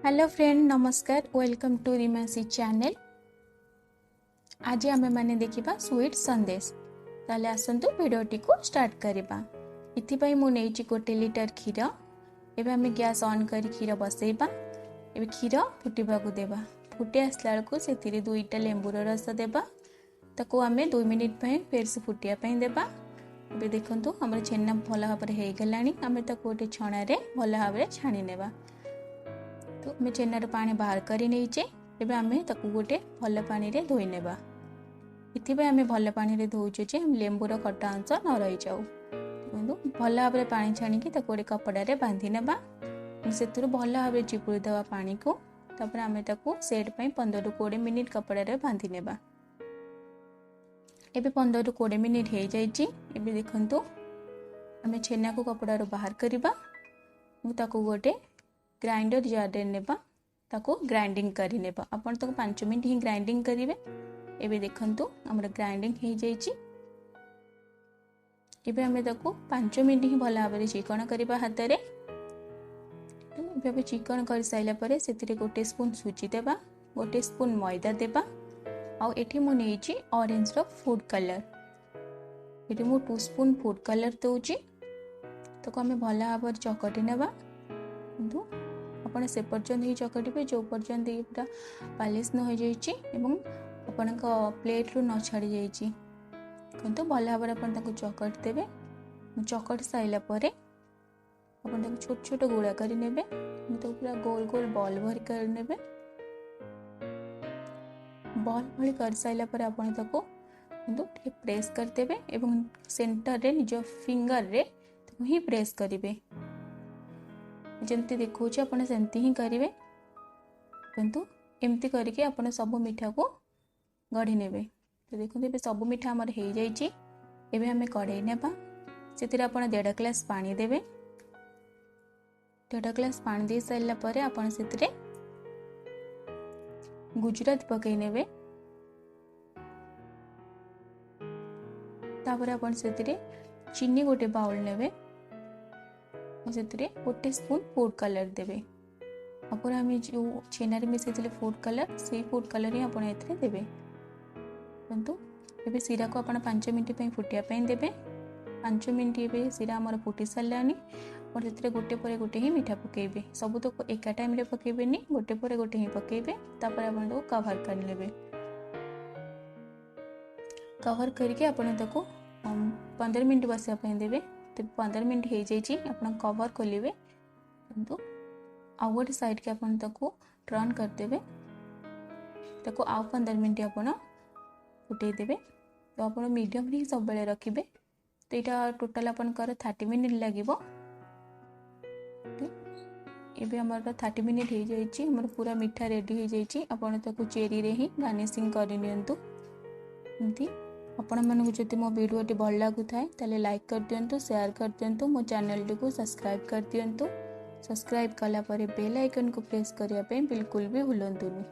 Hello friend नमस्कार welcome to रिमासी channel. आज आमे माने देखिबा स्वीट संदेश। ताले आसंतु वीडियोटी को स्टार्ट करिबा। इथिपाई मु नेइची 1 लिटर क्षीर। एबे आमे गैस ऑन करी क्षीर बसैबा। एबे क्षीर फुटिबा को देबा। फुटी आसला बेलको सेतिरे 2टा लेंबुर रस देबा। ताको आमे 2 मिनिट पय फेर से फुटिया पय देबा। एबे देखंतु हमर छेना भला भाबरे हे गलानी। आमे ताको ओटे छणा रे भला भाबरे छाणी नेबा। तो आम छेनार पानी बाहर करी नहींचे। एबे आमे ताकू गोटे भल पानी रे धोई नेबा। इथिबे आमे भल पानी रे धोउचे जे लेंबुर खटा अंश न रही जाऊ। भल भाबरे पानी छाणी की ताको गोटे कपड़ा रे बांधी नेबा। सेतुरु भल भाबरे चिपुड़ी देबा पानी को। तापर आमे ताकू सेट पय 15 रु 20 मिनिट कपड़ा रे बांधी नेबा। एबे 15 रु 20 मिनिट हे जाईची। एबे देखंतु आमे छेना को कपड़ा रो बाहर करिबा। ताकू गोटे ग्राइंडर जार रे नेबा। ताको ग्राइंडिंग करी नेबा। अपन ताको 5 मिनिट ही ग्राइंडिंग करिवे। एबे देखंतु हमर ग्राइंडिंग हे जाईची। एबे हमें ताको 5 मिनिट ही भला भाबरे चिकन करिबा हाथ रे। एबे चिकन कर साइला परे सेतिरे 1 स्पून सुजी देबा, 1 स्पून मैदा देबा। आ एठी मु नेइची ऑरेंज रो फूड कलर। एठी मु 2 स्पून फूड कलर दउची। ताको हमें भला भाबरे चकटी नेबा। किंतु आपण से पर्यंत ही चकटिबे जो पर्यंत पूरा पालिश न हो जाइए एवं आपण प्लेट रु न छाड़ी जाइए। किंतु भल भाव अपन ताको चकट देबे। चकट साइला परे आपण ताको छोट छोट गोला करी नेबे। तो पूरा गोल गोल बॉल भरी कर नेबे। बॉल भरी कर साइला परे आपण ताको किंतु प्रेस कर देबे एवं सेंटर रे निज फिंगर रे ताको ही प्रेस करिवे। जमती देखो आपण सेमती ही करेंगे। किंतु एमती करके आपण सब मिठा को गढ़ी नेबे। तो देखो ये सब मिठा आमर हो जाइए। एबे हमें कढ़ाई नेबा। सेतिरे आपण 1.5 ग्लास पानी देबे। 1.5 ग्लास पानी दे साइला परे आपण सेतिरे गुजरात पकई नेबे। तापर आपण सेतिरे चीनी गोटे बाउल नेबे। गोटे स्पून फूड कलर देबे। अपन आम जो छेना रे मिसैथिले फूड कलर से फूड कलर ही आपण एथरे देबे। किंतु एबे सीरा को आपण 5 मिनिट पय फुटिया पय देबे। 5 मिनिट एबे सीरा हमर फुटी सरलानी। और सेतिरे गोटे परे गोटे ही मिठा पकेबे। सब तो एका टाइम रे पकेबेनी, गोटे परे गोटे ही पकेबे। तापर आपण तो कवर कर लेबे। कवर करके आपण ताको 15 मिनिट बसिया पय देबे। तो 15 मिनिट हो जाइए आप कवर खोलिए। किंतु आउ गोटे साइड के अपन ताको टर्न करदेवे। ताको आउ 15 मिनिट आप फुटे देबे। तो आप मीडियम ही सब बेले रखिबे। तो यहाँ टोटाल आपनकर 30 मिनिट लगिबो। एबे हमर 30 मिनिट हो जाइए। हमर पूरा मिठा रेडी हो जाइए। आपण ताको चेरी रे ही गार्निशिंग कर नियंतु। एमती आपण मानक जदि मो वीडियोटी भल लागु थाए ताले लाइक कर दियंतु, शेयर कर दियंतु, मो चैनल को सब्सक्राइब कर दियंतु। सब्सक्राइब कला परे बेल आइकन को प्रेस करिया पे बिल्कुल भी भूलंतुनी।